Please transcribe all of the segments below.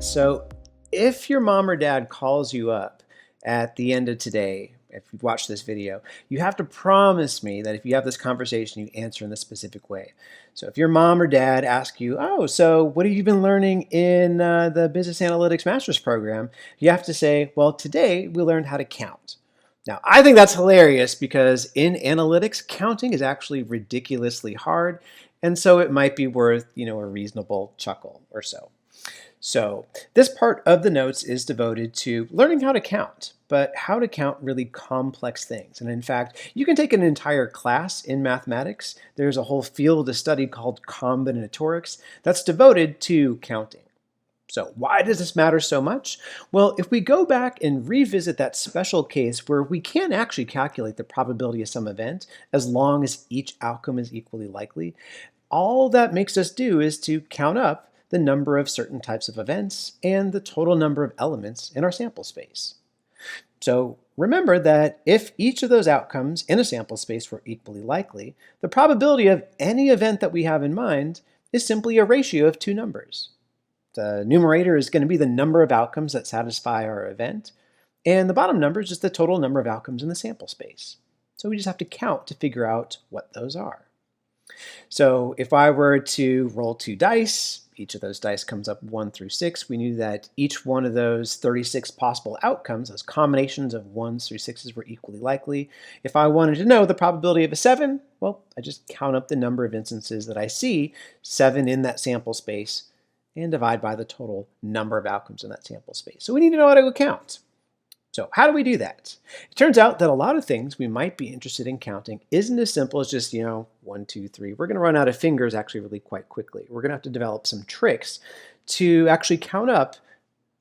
So if your mom or dad calls you up at the end of today, if you've watched this video, you have to promise me that if you have this conversation, you answer in this specific way. So if your mom or dad ask you, oh, so what have you been learning in the Business Analytics Master's Program? You have to say, well, today we learned how to count. Now, I think that's hilarious because in analytics, counting is actually ridiculously hard. And so it might be worth, a reasonable chuckle or so. So this part of the notes is devoted to learning how to count, but how to count really complex things. And in fact, you can take an entire class in mathematics. There's a whole field of study called Combinatorics that's devoted to counting. So why does this matter so much? Well, if we go back and revisit that special case where we can actually calculate the probability of some event as long as each outcome is equally likely, all that makes us do is to count up the number of certain types of events and the total number of elements in our sample space. So remember that if each of those outcomes in a sample space were equally likely, the probability of any event that we have in mind is simply a ratio of two numbers. The numerator is going to be the number of outcomes that satisfy our event, and the bottom number is just the total number of outcomes in the sample space. So we just have to count to figure out what those are. So if I were to roll two dice, each of those dice comes up 1 through 6. We knew that each one of those 36 possible outcomes, those combinations of 1s through 6s, were equally likely. If I wanted to know the probability of a 7, well, I just count up the number of instances that I see 7 in that sample space and divide by the total number of outcomes in that sample space. So we need to know how to count. So how do we do that? It turns out that a lot of things we might be interested in counting isn't as simple as just, 1, 2, 3. We're going to run out of fingers actually really quite quickly. We're going to have to develop some tricks to actually count up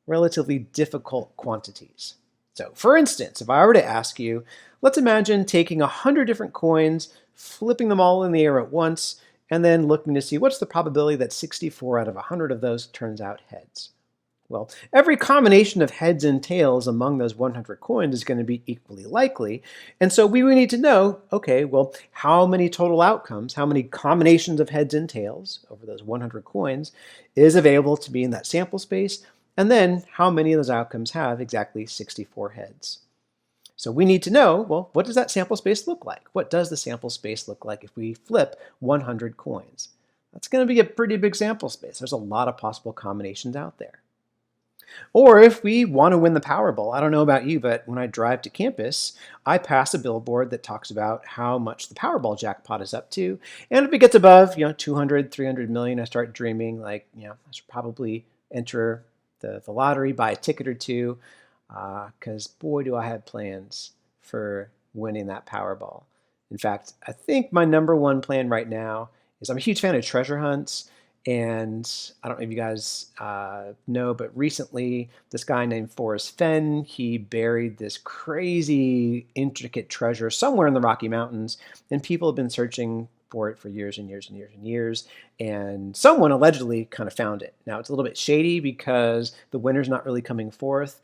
relatively difficult quantities. So for instance, if I were to ask you, let's imagine taking 100 different coins, flipping them all in the air at once, and then looking to see what's the probability that 64 out of 100 of those turns out heads. Well, every combination of heads and tails among those 100 coins is going to be equally likely. And so we would need to know, okay, well, how many total outcomes, how many combinations of heads and tails over those 100 coins is available to be in that sample space, and then how many of those outcomes have exactly 64 heads. So we need to know, well, what does that sample space look like? What does the sample space look like if we flip 100 coins? That's going to be a pretty big sample space. There's a lot of possible combinations out there. Or if we want to win the Powerball, I don't know about you, but when I drive to campus, I pass a billboard that talks about how much the Powerball jackpot is up to. And if it gets above, 200, 300 million, I start dreaming I should probably enter the lottery, buy a ticket or two, because boy, do I have plans for winning that Powerball. In fact, I think my number one plan right now is I'm a huge fan of treasure hunts. And I don't know if you guys know, but recently this guy named Forrest Fenn, he buried this crazy intricate treasure somewhere in the Rocky Mountains, and people have been searching for it for years and years and years and years, and someone allegedly kind of found it. Now it's a little bit shady because the winner's not really coming forth.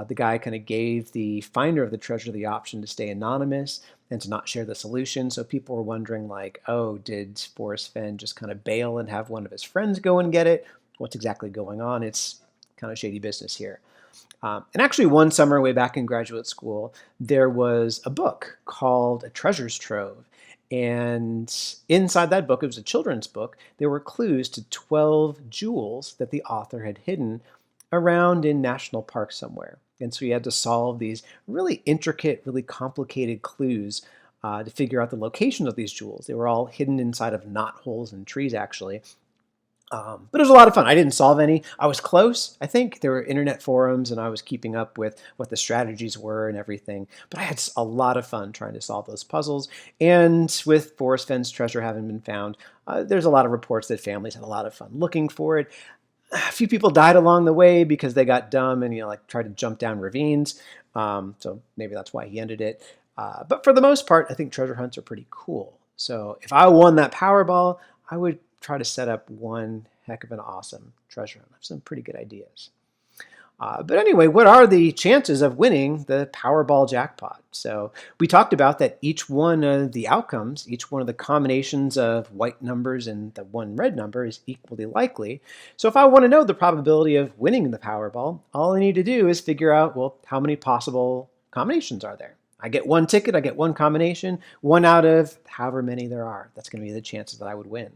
The guy kind of gave the finder of the treasure the option to stay anonymous and to not share the solution. So people were wondering oh, did Forrest Fenn just kind of bail and have one of his friends go and get it? What's exactly going on? It's kind of shady business here. And actually one summer way back in graduate school, there was a book called A Treasures Trove. And inside that book, it was a children's book, there were clues to 12 jewels that the author had hidden around in national park somewhere. And so you had to solve these really intricate, really complicated clues to figure out the location of these jewels. They were all hidden inside of knot holes in trees, actually. But it was a lot of fun. I didn't solve any. I was close. I think there were internet forums, and I was keeping up with what the strategies were and everything. But I had a lot of fun trying to solve those puzzles. And with Forrest Fenn's treasure having been found, there's a lot of reports that families had a lot of fun looking for it. A few people died along the way because they got dumb and tried to jump down ravines. So maybe that's why he ended it. But for the most part, I think treasure hunts are pretty cool. So if I won that Powerball, I would try to set up one heck of an awesome treasure hunt. I have some pretty good ideas. But anyway, what are the chances of winning the Powerball jackpot? So we talked about that each one of the outcomes, each one of the combinations of white numbers and the one red number is equally likely. So if I want to know the probability of winning the Powerball, all I need to do is figure out, well, how many possible combinations are there? I get one ticket, I get one combination, one out of however many there are. That's going to be the chances that I would win.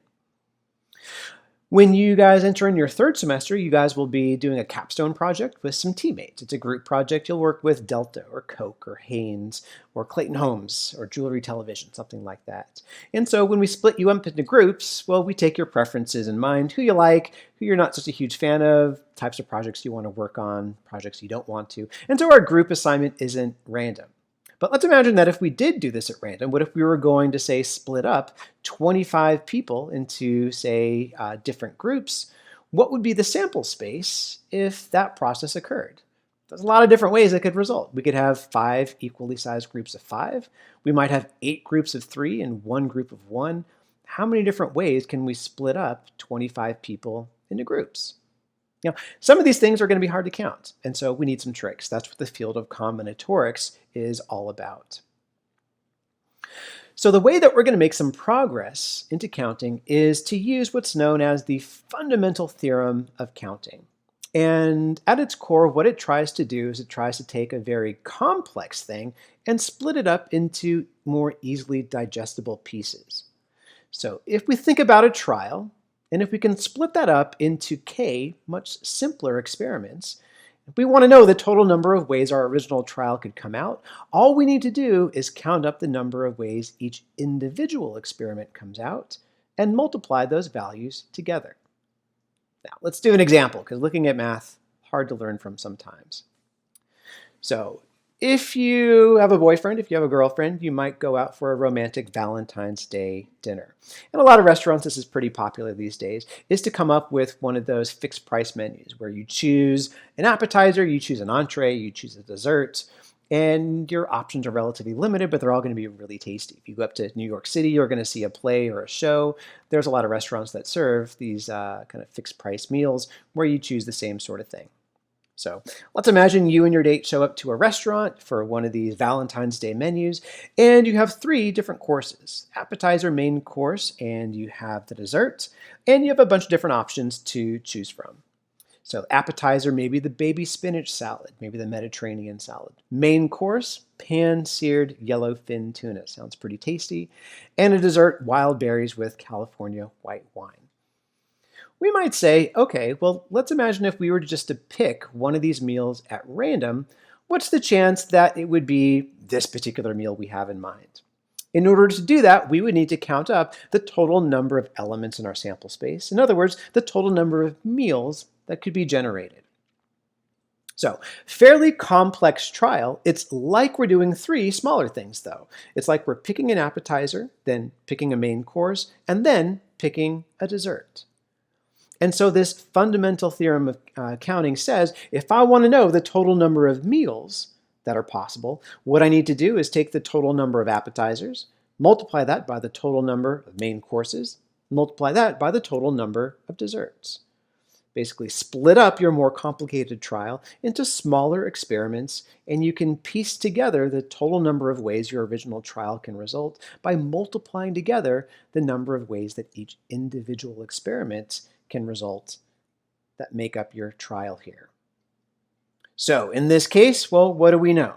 When you guys enter in your third semester, you guys will be doing a capstone project with some teammates. It's a group project. You'll work with Delta or Coke or Haynes or Clayton Homes or Jewelry Television, something like that. And so when we split you up into groups, well, we take your preferences in mind, who you like, who you're not such a huge fan of, types of projects you want to work on, projects you don't want to. And so our group assignment isn't random. But let's imagine that if we did do this at random, what if we were going to, say, split up 25 people into, say, different groups? What would be the sample space if that process occurred? There's a lot of different ways it could result. We could have 5 equally sized groups of 5. We might have 8 groups of 3 and 1 group of 1. How many different ways can we split up 25 people into groups? Now, some of these things are going to be hard to count, and so we need some tricks. That's what the field of combinatorics is all about. So the way that we're going to make some progress into counting is to use what's known as the fundamental theorem of counting. And at its core, what it tries to do is it tries to take a very complex thing and split it up into more easily digestible pieces. So if we think about a trial, and if we can split that up into k much simpler experiments, if we want to know the total number of ways our original trial could come out, all we need to do is count up the number of ways each individual experiment comes out and multiply those values together. Now, let's do an example, because looking at math, hard to learn from sometimes. So if you have a boyfriend, if you have a girlfriend, you might go out for a romantic Valentine's Day dinner. And a lot of restaurants, this is pretty popular these days, is to come up with one of those fixed price menus where you choose an appetizer, you choose an entree, you choose a dessert, and your options are relatively limited, but they're all going to be really tasty. If you go up to New York City, you're going to see a play or a show. There's a lot of restaurants that serve these kind of fixed price meals where you choose the same sort of thing. So let's imagine you and your date show up to a restaurant for one of these Valentine's Day menus, and you have 3 different courses: appetizer, main course, and you have the dessert, and you have a bunch of different options to choose from. So appetizer, maybe the baby spinach salad, maybe the Mediterranean salad. Main course, pan-seared yellowfin tuna. Sounds pretty tasty. And a dessert, wild berries with California white wine. We might say, okay, well, let's imagine if we were just to pick one of these meals at random, what's the chance that it would be this particular meal we have in mind? In order to do that, we would need to count up the total number of elements in our sample space. In other words, the total number of meals that could be generated. So, fairly complex trial. It's like we're doing 3 smaller things, though. It's like we're picking an appetizer, then picking a main course, and then picking a dessert. And so this fundamental theorem of counting says, if I want to know the total number of meals that are possible, what I need to do is take the total number of appetizers, multiply that by the total number of main courses, multiply that by the total number of desserts. Basically split up your more complicated trial into smaller experiments, and you can piece together the total number of ways your original trial can result by multiplying together the number of ways that each individual experiment can result that make up your trial here. So in this case, well, what do we know?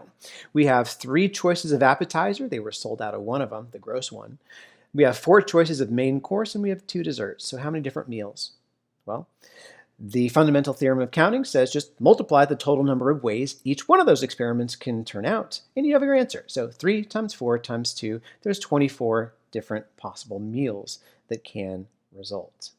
We have 3 choices of appetizer. They were sold out of one of them, the gross one. We have 4 choices of main course, and we have 2 desserts. So how many different meals? Well, the fundamental theorem of counting says just multiply the total number of ways each one of those experiments can turn out, and you have your answer. So 3 times 4 times 2, there's 24 different possible meals that can result.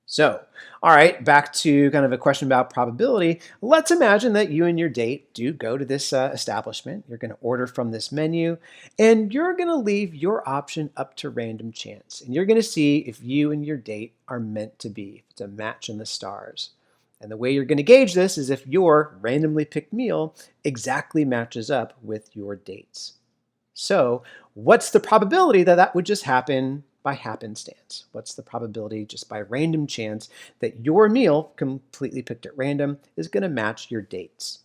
So, all right, back to kind of a question about probability. Let's imagine that you and your date do go to this establishment. You're going to order from this menu, and you're going to leave your option up to random chance. And you're going to see if you and your date are meant to be. It's a match in the stars. And the way you're going to gauge this is if your randomly picked meal exactly matches up with your date's. So, what's the probability that that would just happen by happenstance? What's the probability just by random chance that your meal, completely picked at random, is going to match your dates?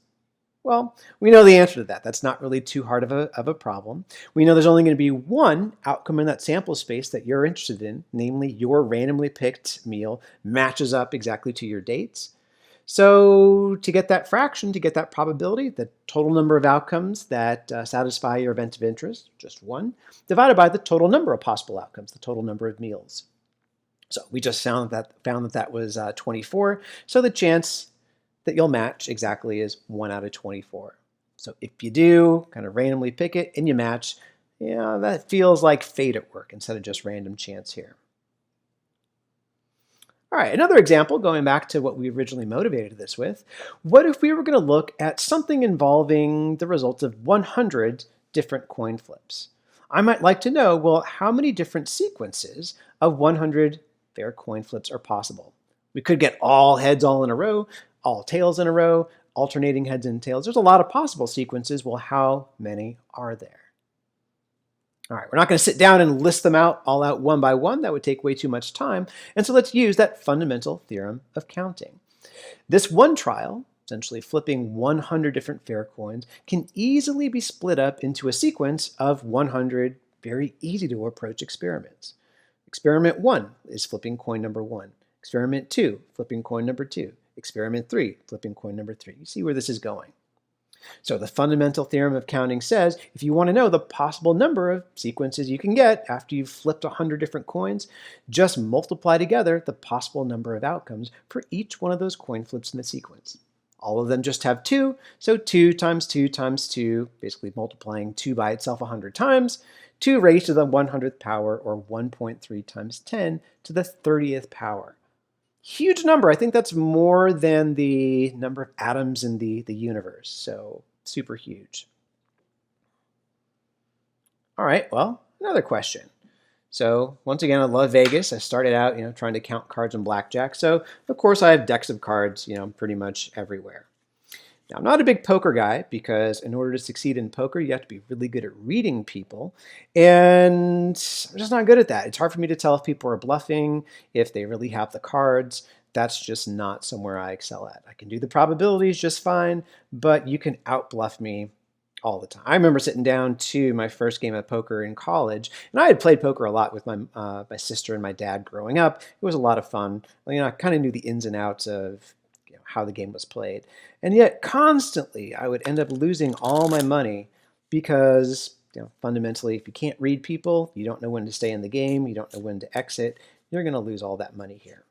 Well, we know the answer to that. That's not really too hard of a problem. We know there's only going to be one outcome in that sample space that you're interested in, namely your randomly picked meal matches up exactly to your dates. So to get that fraction, to get that probability, the total number of outcomes that satisfy your event of interest, just one, divided by the total number of possible outcomes, the total number of meals. So we just found that was 24. So the chance that you'll match exactly is 1 out of 24. So if you do kind of randomly pick it and you match, yeah, that feels like fate at work instead of just random chance here. All right, another example, going back to what we originally motivated this with. What if we were going to look at something involving the results of 100 different coin flips? I might like to know, well, how many different sequences of 100 fair coin flips are possible? We could get all heads all in a row, all tails in a row, alternating heads and tails. There's a lot of possible sequences. Well, how many are there? All right, we're not going to sit down and list them all out one by one. That would take way too much time. And so let's use that fundamental theorem of counting. This one trial, essentially flipping 100 different fair coins, can easily be split up into a sequence of 100 very easy to approach experiments. Experiment 1 is flipping coin number 1. Experiment 2, flipping coin number 2. Experiment 3, flipping coin number 3. You see where this is going. So the fundamental theorem of counting says if you want to know the possible number of sequences you can get after you've flipped 100 different coins, just multiply together the possible number of outcomes for each one of those coin flips in the sequence. All of them just have 2, so 2 times 2 times 2, basically multiplying 2 by itself 100 times, 2 raised to the 100th power, or 1.3 times 10 to the 30th power. Huge number. I think that's more than the number of atoms in the universe, so super huge. All right, well, another question. So once again, I love Vegas. I started out, trying to count cards in blackjack. So of course I have decks of cards, pretty much everywhere. Now, I'm not a big poker guy because in order to succeed in poker, you have to be really good at reading people. And I'm just not good at that. It's hard for me to tell if people are bluffing, if they really have the cards. That's just not somewhere I excel at. I can do the probabilities just fine, but you can outbluff me all the time. I remember sitting down to my first game of poker in college, and I had played poker a lot with my sister and my dad growing up. It was a lot of fun. I kind of knew the ins and outs of how the game was played. And yet constantly I would end up losing all my money because fundamentally, if you can't read people, you don't know when to stay in the game, you don't know when to exit, you're going to lose all that money here.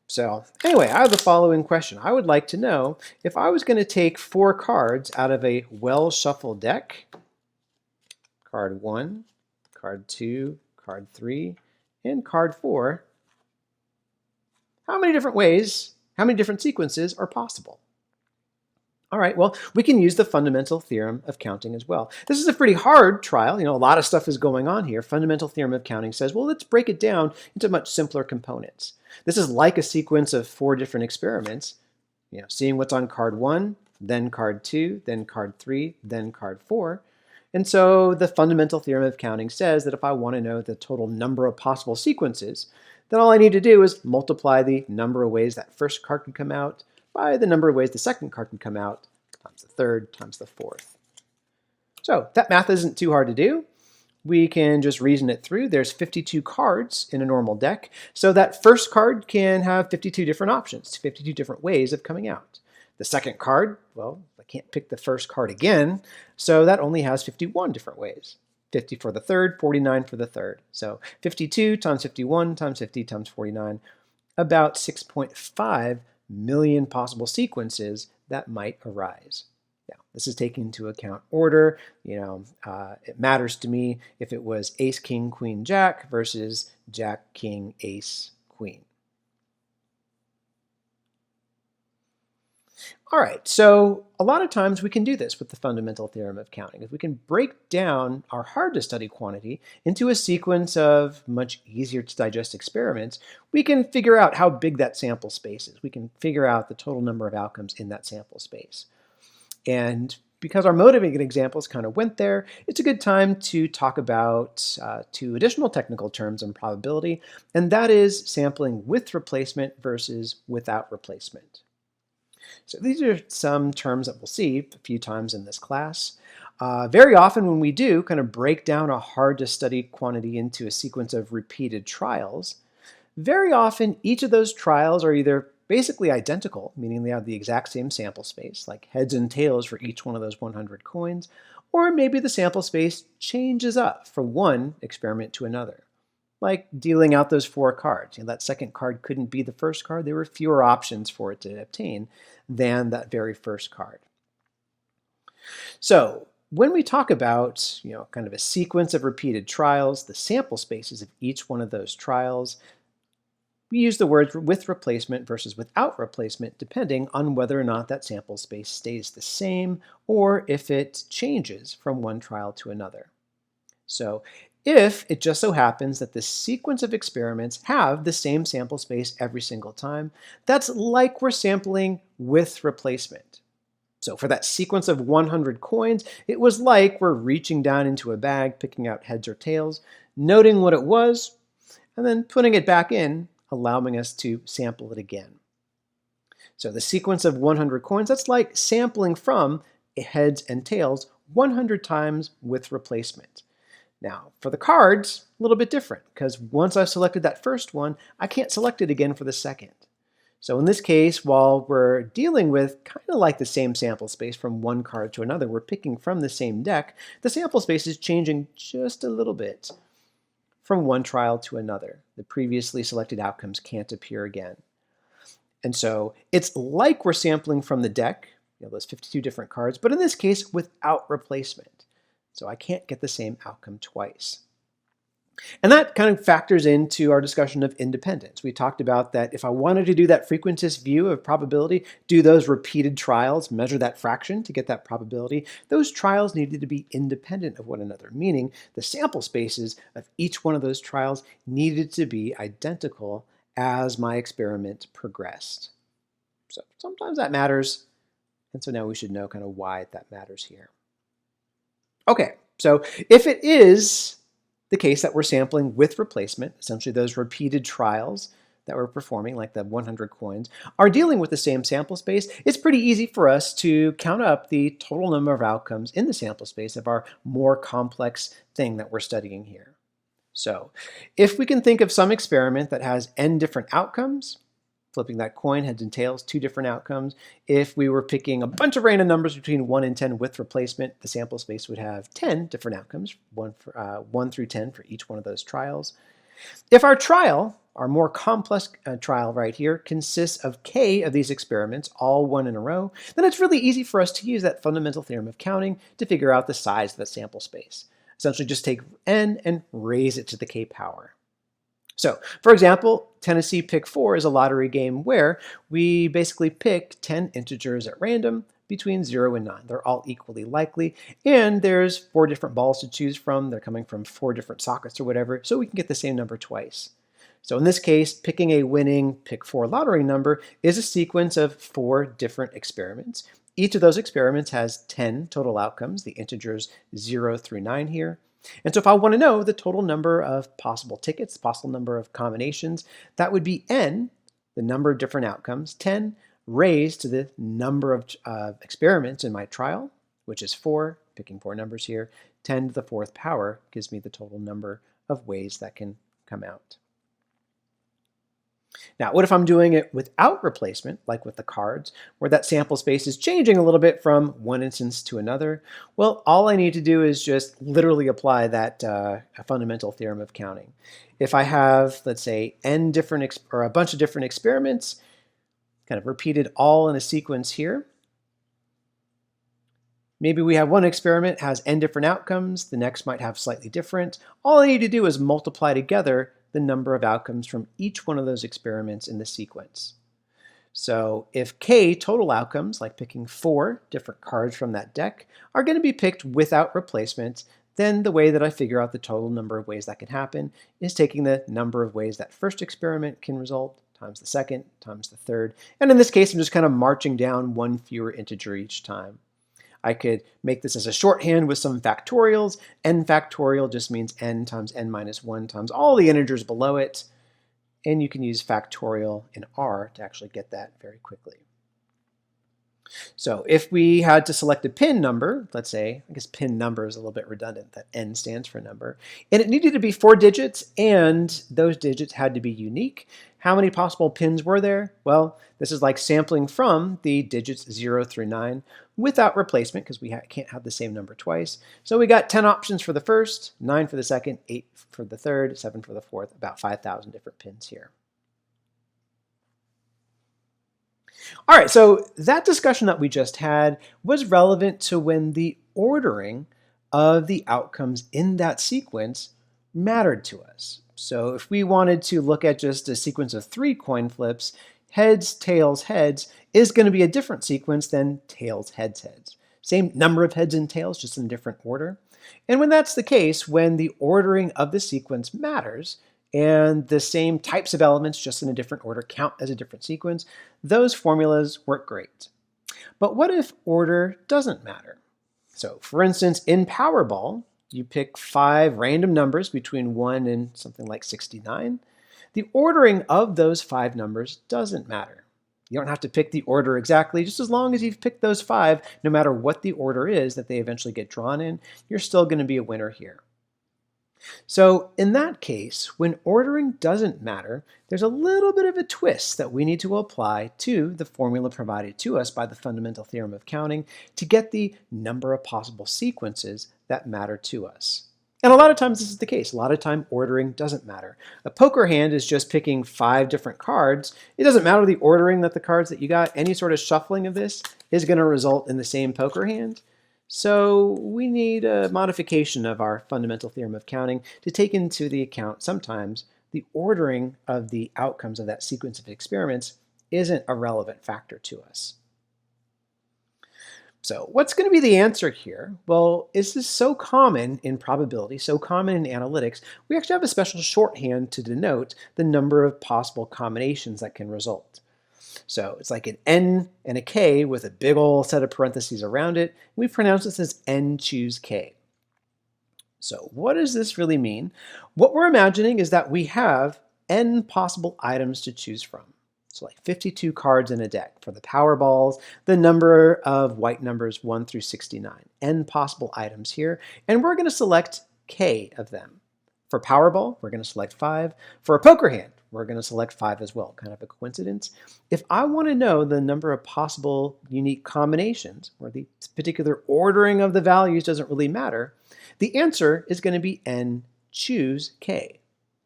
So anyway, I have the following question. I would like to know if I was going to take 4 cards out of a well-shuffled deck, card 1, card 2, card 3, and card 4, how many different sequences are possible? All right, well, we can use the fundamental theorem of counting as well. This is a pretty hard trial. A lot of stuff is going on here. Fundamental theorem of counting says, well, let's break it down into much simpler components. This is like a sequence of 4 different experiments, seeing what's on card 1, then card 2, then card 3, then card 4. And so the fundamental theorem of counting says that if I want to know the total number of possible sequences, then all I need to do is multiply the number of ways that first card can come out by the number of ways the second card can come out, times the third, times the fourth. So that math isn't too hard to do. We can just reason it through. There's 52 cards in a normal deck, so that first card can have 52 different options, 52 different ways of coming out. The second card, well, I can't pick the first card again, so that only has 51 different ways. 50 for the third, 49 for the third. So 52 times 51 times 50 times 49, about 6.5 million possible sequences that might arise. Now, this is taking into account order. It matters to me if it was ace, king, queen, jack versus jack, king, ace, queen. All right, so a lot of times we can do this with the fundamental theorem of counting. If we can break down our hard-to-study quantity into a sequence of much easier to digest experiments, we can figure out how big that sample space is. We can figure out the total number of outcomes in that sample space. And because our motivating examples kind of went there, it's a good time to talk about two additional technical terms in probability, and that is sampling with replacement versus without replacement. So these are some terms that we'll see a few times in this class. Very often when we do kind of break down a hard-to-study quantity into a sequence of repeated trials, very often each of those trials are either basically identical, meaning they have the exact same sample space, like heads and tails for each one of those 100 coins, or maybe the sample space changes up from one experiment to another. Like dealing out those 4 cards. That second card couldn't be the first card. There were fewer options for it to obtain than that very first card. So when we talk about kind of a sequence of repeated trials, the sample spaces of each one of those trials, we use the words with replacement versus without replacement depending on whether or not that sample space stays the same or if it changes from one trial to another. So if it just so happens that the sequence of experiments have the same sample space every single time, that's like we're sampling with replacement. So for that sequence of 100 coins, it was like we're reaching down into a bag, picking out heads or tails, noting what it was, and then putting it back in, allowing us to sample it again. So the sequence of 100 coins, that's like sampling from heads and tails 100 times with replacement. Now, for the cards, a little bit different, because once I've selected that first one, I can't select it again for the second. So in this case, while we're dealing with kind of like the same sample space from one card to another, we're picking from the same deck, the sample space is changing just a little bit from one trial to another. The previously selected outcomes can't appear again. And so it's like we're sampling from the deck, those 52 different cards, but in this case without replacement. So I can't get the same outcome twice. And that kind of factors into our discussion of independence. We talked about that if I wanted to do that frequentist view of probability, do those repeated trials, measure that fraction to get that probability, those trials needed to be independent of one another, meaning the sample spaces of each one of those trials needed to be identical as my experiment progressed. So sometimes that matters, and so now we should know kind of why that matters here. Okay, so if it is the case that we're sampling with replacement, essentially those repeated trials that we're performing, like the 100 coins, are dealing with the same sample space, it's pretty easy for us to count up the total number of outcomes in the sample space of our more complex thing that we're studying here. So if we can think of some experiment that has n different outcomes, flipping that coin, heads and tails, 2 different outcomes. If we were picking a bunch of random numbers between 1 and 10 with replacement, the sample space would have 10 different outcomes, 1 through 10 for each one of those trials. If our trial, our more complex trial right here, consists of k of these experiments, all 1 in a row, then it's really easy for us to use that fundamental theorem of counting to figure out the size of that sample space. Essentially just take n and raise it to the k power. So, for example, Tennessee Pick 4 is a lottery game where we basically pick 10 integers at random between 0 and 9. They're all equally likely, and there's 4 different balls to choose from. They're coming from 4 different sockets or whatever, so we can get the same number twice. So in this case, picking a winning Pick 4 lottery number is a sequence of 4 different experiments. Each of those experiments has 10 total outcomes, the integers 0 through 9 here. And so if I want to know the total number of possible tickets, possible number of combinations, that would be n, the number of different outcomes, 10 raised to the number of experiments in my trial, which is 4, picking 4 numbers here. 10 to the 4th power gives me the total number of ways that can come out. Now, what if I'm doing it without replacement, like with the cards, where that sample space is changing a little bit from one instance to another? Well, all I need to do is just literally apply that fundamental theorem of counting. If I have, let's say, n different or a bunch of different experiments, kind of repeated all in a sequence here. Maybe we have one experiment has n different outcomes, the next might have slightly different. All I need to do is multiply together the number of outcomes from each one of those experiments in the sequence. So if k total outcomes, like picking 4 different cards from that deck, are going to be picked without replacement, then the way that I figure out the total number of ways that can happen is taking the number of ways that first experiment can result times the second times the third. And in this case, I'm just kind of marching down 1 fewer integer each time. I could make this as a shorthand with some factorials. N factorial just means n times n minus 1 times all the integers below it. And you can use factorial in R to actually get that very quickly. So if we had to select a pin number, let's say, I guess pin number is a little bit redundant, that N stands for number, and it needed to be 4 digits, and those digits had to be unique. How many possible pins were there? Well, this is like sampling from the digits 0 through 9 without replacement, because we can't have the same number twice. So we got 10 options for the first, 9 for the second, 8 for the third, 7 for the fourth, about 5,000 different pins here. All right, so that discussion that we just had was relevant to when the ordering of the outcomes in that sequence mattered to us. So if we wanted to look at just a sequence of 3 coin flips, heads, tails, heads is going to be a different sequence than tails, heads, heads. Same number of heads and tails, just in a different order. And when that's the case, when the ordering of the sequence matters, and the same types of elements just in a different order count as a different sequence, those formulas work great. But what if order doesn't matter? So for instance, in Powerball, you pick 5 random numbers between 1 and something like 69. The ordering of those 5 numbers doesn't matter. You don't have to pick the order exactly, just as long as you've picked those 5, no matter what the order is that they eventually get drawn in, you're still going to be a winner here. So in that case, when ordering doesn't matter, there's a little bit of a twist that we need to apply to the formula provided to us by the fundamental theorem of counting to get the number of possible sequences that matter to us. And a lot of times this is the case. A lot of time ordering doesn't matter. A poker hand is just picking 5 different cards. It doesn't matter the ordering that the cards that you got. Any sort of shuffling of this is going to result in the same poker hand. So we need a modification of our fundamental theorem of counting to take into the account sometimes the ordering of the outcomes of that sequence of experiments isn't a relevant factor to us. So what's going to be the answer here? Well, this is so common in probability, so common in analytics, we actually have a special shorthand to denote the number of possible combinations that can result. So it's like an N and a K with a big old set of parentheses around it. We pronounce this as N choose K. So what does this really mean? What we're imagining is that we have N possible items to choose from. So like 52 cards in a deck. For the Powerballs, the number of white numbers 1 through 69. N possible items here, and we're going to select K of them. For Powerball, we're going to select 5. For a poker hand, we're going to select 5 as well, kind of a coincidence. If I want to know the number of possible unique combinations, where the particular ordering of the values doesn't really matter, the answer is going to be N choose K.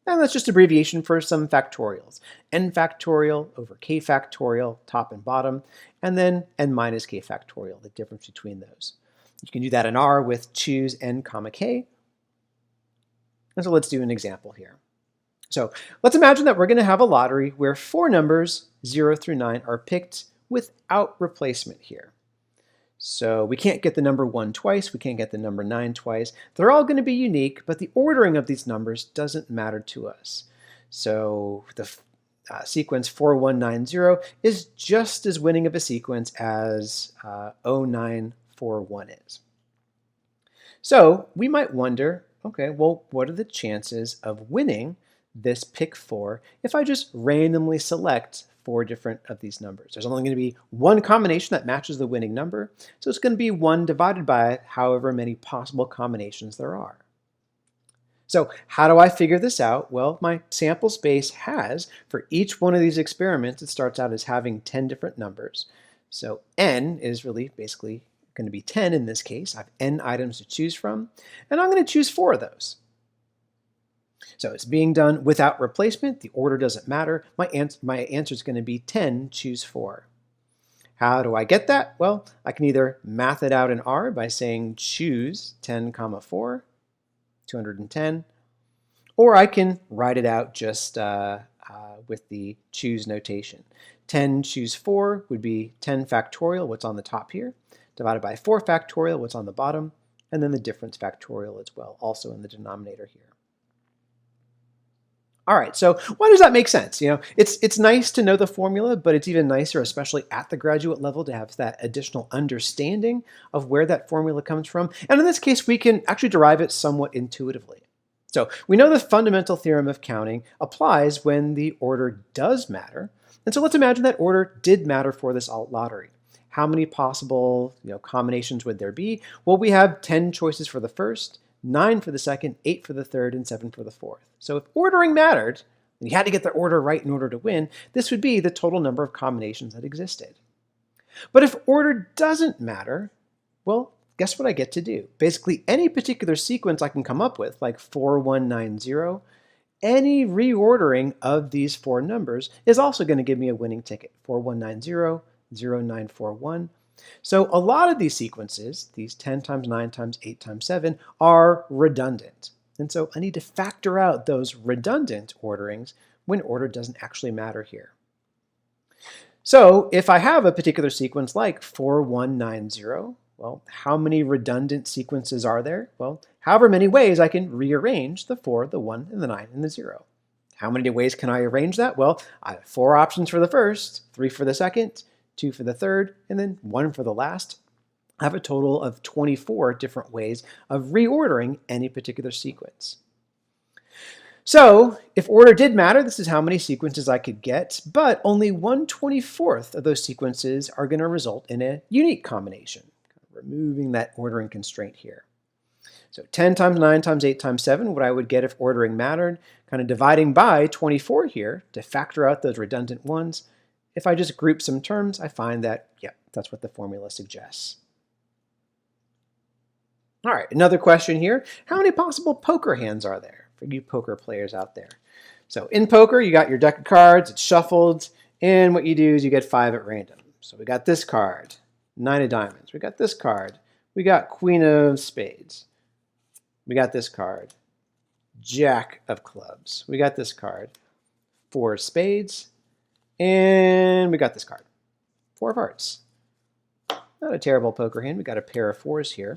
And that's just abbreviation for some factorials. N factorial over K factorial, top and bottom, and then N minus K factorial, the difference between those. You can do that in R with choose N comma K. And so let's do an example here. So let's imagine that we're going to have a lottery where 4 numbers, 0 through 9, are picked without replacement here. So we can't get the number 1 twice, we can't get the number 9 twice. They're all going to be unique, but the ordering of these numbers doesn't matter to us. So the sequence 4190 is just as winning of a sequence as 0941 is. So we might wonder, okay, well, what are the chances of winning this pick 4 if I just randomly select 4 different of these numbers? There's only going to be one combination that matches the winning number, so it's going to be 1 divided by however many possible combinations there are. So how do I figure this out? Well, my sample space has, for each one of these experiments, it starts out as having 10 different numbers. So N is really basically going to be 10 in this case. I have N items to choose from, and I'm going to choose 4 of those. So it's being done without replacement. The order doesn't matter. My answer is going to be 10 choose 4. How do I get that? Well, I can either math it out in R by saying choose 10 comma 4, 210, or I can write it out just with the choose notation. 10 choose 4 would be 10 factorial, what's on the top here, divided by 4 factorial, what's on the bottom, and then the difference factorial as well, also in the denominator here. All right, so why does that make sense? It's nice to know the formula, but it's even nicer, especially at the graduate level, to have that additional understanding of where that formula comes from. And in this case, we can actually derive it somewhat intuitively. So we know the fundamental theorem of counting applies when the order does matter. And so let's imagine that order did matter for this alt lottery. How many possible combinations would there be? Well, we have 10 choices for the first, 9 for the second, 8 for the third, and 7 for the fourth. So if ordering mattered, and you had to get the order right in order to win, this would be the total number of combinations that existed. But if order doesn't matter, well, guess what I get to do? Basically, any particular sequence I can come up with, like 4190, any reordering of these 4 numbers is also going to give me a winning ticket, 4190, 0941. So a lot of these sequences, these 10 times 9 times 8 times 7, are redundant. And so I need to factor out those redundant orderings when order doesn't actually matter here. So if I have a particular sequence like 4190, well, how many redundant sequences are there? Well, however many ways I can rearrange the 4, the 1, and the 9, and the 0. How many ways can I arrange that? Well, I have 4 options for the first, 3 for the second, 2 for the third, and then 1 for the last. I have a total of 24 different ways of reordering any particular sequence. So if order did matter, this is how many sequences I could get, but only 1/24 of those sequences are going to result in a unique combination, removing that ordering constraint here. So 10 times 9 times 8 times 7, what I would get if ordering mattered, kind of dividing by 24 here to factor out those redundant ones. If I just group some terms, I find that, yeah, that's what the formula suggests. All right, another question here. How many possible poker hands are there for you poker players out there? So in poker, you got your deck of cards, it's shuffled, and what you do is you get 5 at random. So we got this card, 9 of diamonds. We got this card. We got Queen of spades. We got this card, Jack of clubs. We got this card, 4 of spades. And we got this card, 4 of hearts. Not a terrible poker hand. We got a pair of 4s here.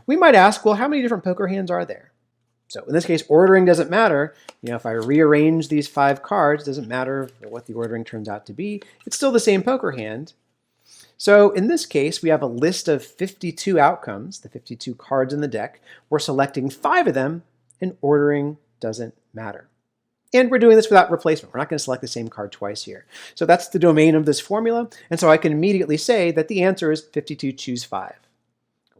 We might ask, well, how many different poker hands are there? So in this case, ordering doesn't matter. If I rearrange these 5 cards, it doesn't matter what the ordering turns out to be. It's still the same poker hand. So in this case, we have a list of 52 outcomes, the 52 cards in the deck. We're selecting 5 of them, and ordering doesn't matter. And we're doing this without replacement. We're not going to select the same card twice here. So that's the domain of this formula. And so I can immediately say that the answer is 52 choose 5.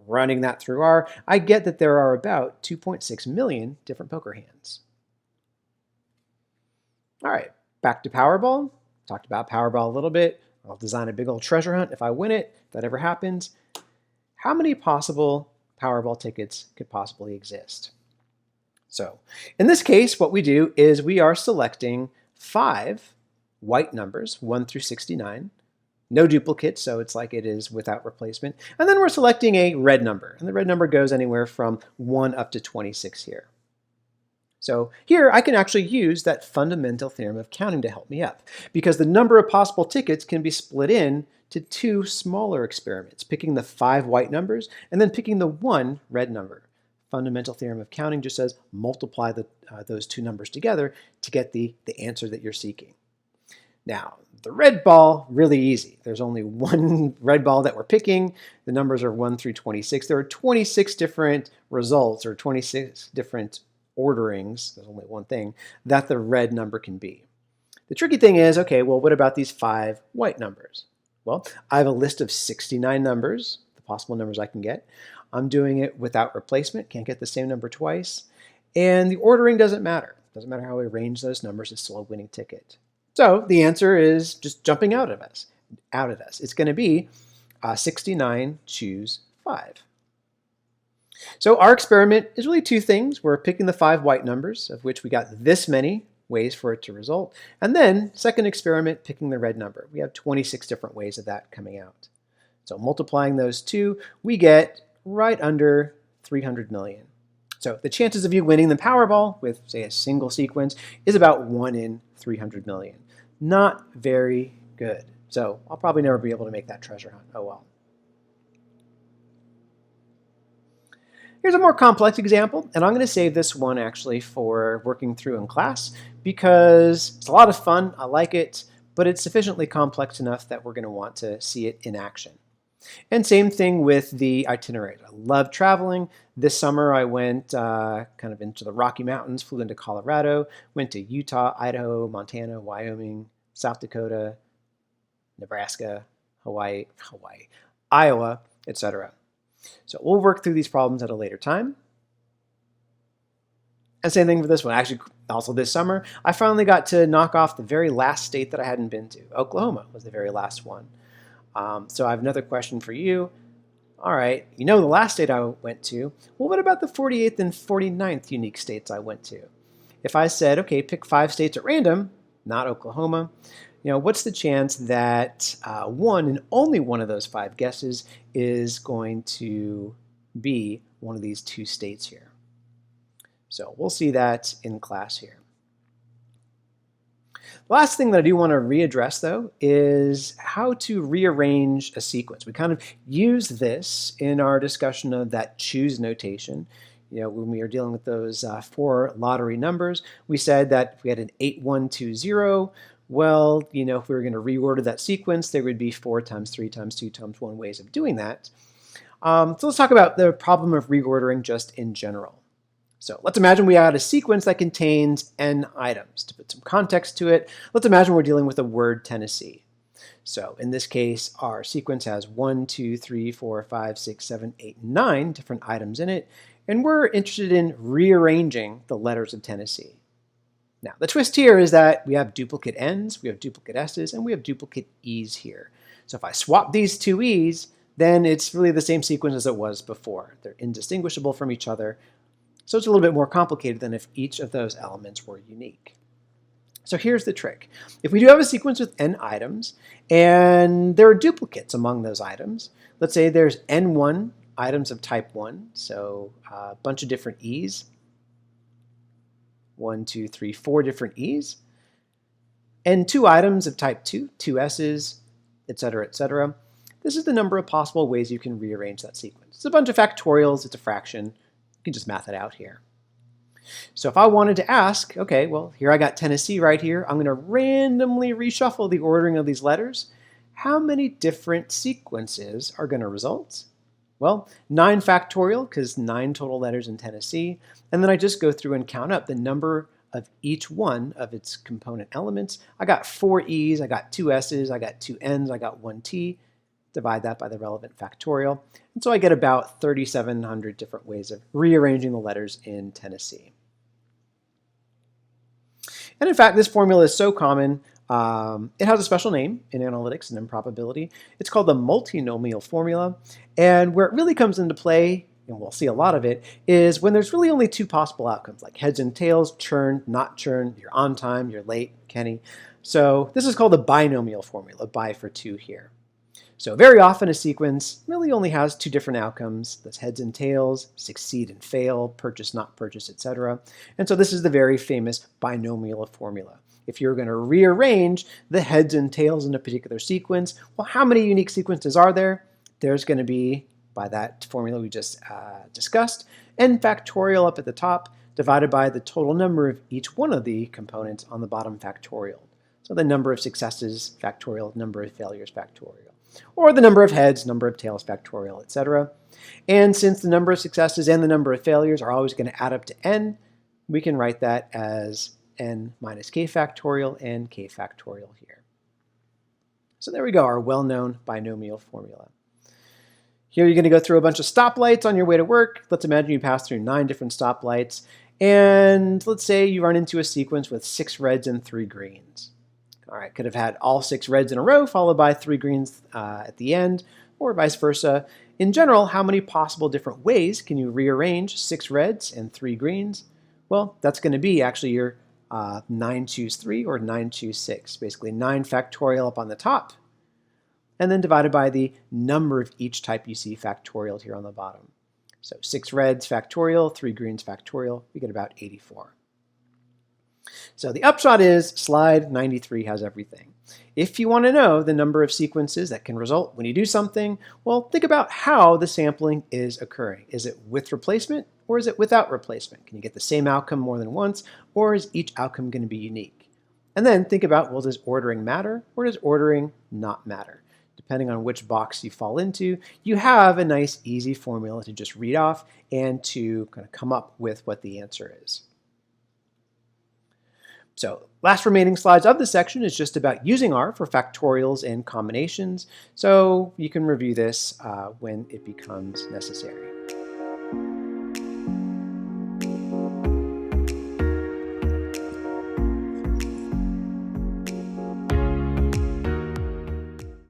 Running that through R, I get that there are about 2.6 million different poker hands. All right, back to Powerball. Talked about Powerball a little bit. I'll design a big old treasure hunt if I win it, if that ever happens. How many possible Powerball tickets could possibly exist? So in this case, what we do is we are selecting 5 white numbers, 1 through 69, no duplicates, so it's like it is without replacement. And then we're selecting a red number, and the red number goes anywhere from 1 up to 26 here. So here I can actually use that fundamental theorem of counting to help me up, because the number of possible tickets can be split in to 2 smaller experiments, picking the 5 white numbers and then picking the 1 red number. Fundamental theorem of counting just says multiply those 2 numbers together to get the answer that you're seeking. Now, the red ball, really easy. There's only 1 red ball that we're picking. The numbers are 1 through 26. There are 26 different results or 26 different orderings, there's only one thing, that the red number can be. The tricky thing is, okay, well, what about these 5 white numbers? Well, I have a list of 69 numbers, the possible numbers I can get. I'm doing it without replacement, can't get the same number twice, and the ordering doesn't matter. Doesn't matter how we arrange those numbers, it's still a winning ticket. So the answer is just jumping out at us. It's going to be 69 choose 5. So our experiment is really 2 things. We're picking the 5 white numbers, of which we got this many ways for it to result. And then, second experiment, picking the red number. We have 26 different ways of that coming out. So multiplying those 2, we get right under 300 million. So the chances of you winning the Powerball with, say, a single sequence is about 1 in 300 million. Not very good. So I'll probably never be able to make that treasure hunt. Oh well. Here's a more complex example, and I'm going to save this one actually for working through in class because it's a lot of fun, I like it, but it's sufficiently complex enough that we're going to want to see it in action. And same thing with the itinerary. I love traveling. This summer I went kind of into the Rocky Mountains, flew into Colorado, went to Utah, Idaho, Montana, Wyoming, South Dakota, Nebraska, Hawaii, Iowa, etc. So we'll work through these problems at a later time. And same thing for this one. Actually, also this summer, I finally got to knock off the very last state that I hadn't been to. Oklahoma was the very last one. So I have another question for you. All right, you know the last state I went to. Well, what about the 48th and 49th unique states I went to? If I said, okay, pick 5 states at random, not Oklahoma, what's the chance that one and only one of those 5 guesses is going to be one of these 2 states here? So we'll see that in class here. The last thing that I do want to readdress, though, is how to rearrange a sequence. We kind of use this in our discussion of that choose notation. When we are dealing with those 4 lottery numbers, we said that if we had an 8, 1, 2, 0, well, if we were going to reorder that sequence, there would be 4 times 3 times 2 times 1 ways of doing that. So let's talk about the problem of reordering just in general. So let's imagine we had a sequence that contains n items. To put some context to it, let's imagine we're dealing with the word Tennessee. So in this case, our sequence has 1, 2, 3, 4, 5, 6, 7, 8, 9 different items in it, and we're interested in rearranging the letters of Tennessee. Now, the twist here is that we have duplicate N's, we have duplicate S's, and we have duplicate E's here. So if I swap these 2 E's, then it's really the same sequence as it was before. They're indistinguishable from each other. So it's a little bit more complicated than if each of those elements were unique. So here's the trick. If we do have a sequence with n items, and there are duplicates among those items, let's say there's n1 items of type 1, so a bunch of different E's, 1, 2, 3, 4 different E's, and 2 items of type 2, 2 S's, etc., etc. This is the number of possible ways you can rearrange that sequence. It's a bunch of factorials, it's a fraction. You can just math it out here. So if I wanted to ask, okay, well, here I got Tennessee right here. I'm going to randomly reshuffle the ordering of these letters. How many different sequences are going to result? Well, 9 factorial, because 9 total letters in Tennessee. And then I just go through and count up the number of each one of its component elements. I got 4 E's, I got 2 S's, I got 2 N's, I got 1 T. Divide that by the relevant factorial. And so I get about 3,700 different ways of rearranging the letters in Tennessee. And in fact, this formula is so common, it has a special name in analytics and in probability. It's called the multinomial formula. And where it really comes into play, and we'll see a lot of it, is when there's really only 2 possible outcomes, like heads and tails, churn, not churn, you're on time, you're late, Kenny. So this is called the binomial formula, bi for 2 here. So very often a sequence really only has 2 different outcomes. That's heads and tails, succeed and fail, purchase, not purchase, etc. And so this is the very famous binomial formula. If you're going to rearrange the heads and tails in a particular sequence, well, how many unique sequences are there? There's going to be, by that formula we just discussed, n factorial up at the top divided by the total number of each one of the components on the bottom factorial. So the number of successes factorial, number of failures factorial. Or the number of heads, number of tails factorial, etc. And since the number of successes and the number of failures are always going to add up to n, we can write that as n minus k factorial and k factorial here. So there we go, our well-known binomial formula. Here you're going to go through a bunch of stoplights on your way to work. Let's imagine you pass through 9 different stoplights. And let's say you run into a sequence with 6 reds and 3 greens. All right, could have had all 6 reds in a row followed by 3 greens at the end, or vice versa. In general, how many possible different ways can you rearrange 6 reds and 3 greens? Well, that's going to be actually your 9 choose 3 or 9 choose 6. Basically 9 factorial up on the top, and then divided by the number of each type you see factorial here on the bottom. So 6 reds factorial, 3 greens factorial, we get about 84. So the upshot is slide 93 has everything. If you want to know the number of sequences that can result when you do something, well, think about how the sampling is occurring. Is it with replacement or is it without replacement? Can you get the same outcome more than once, or is each outcome going to be unique? And then think about, well, does ordering matter or does ordering not matter? Depending on which box you fall into, you have a nice easy formula to just read off and to kind of come up with what the answer is. So last remaining slides of this section is just about using R for factorials and combinations, so you can review this when it becomes necessary.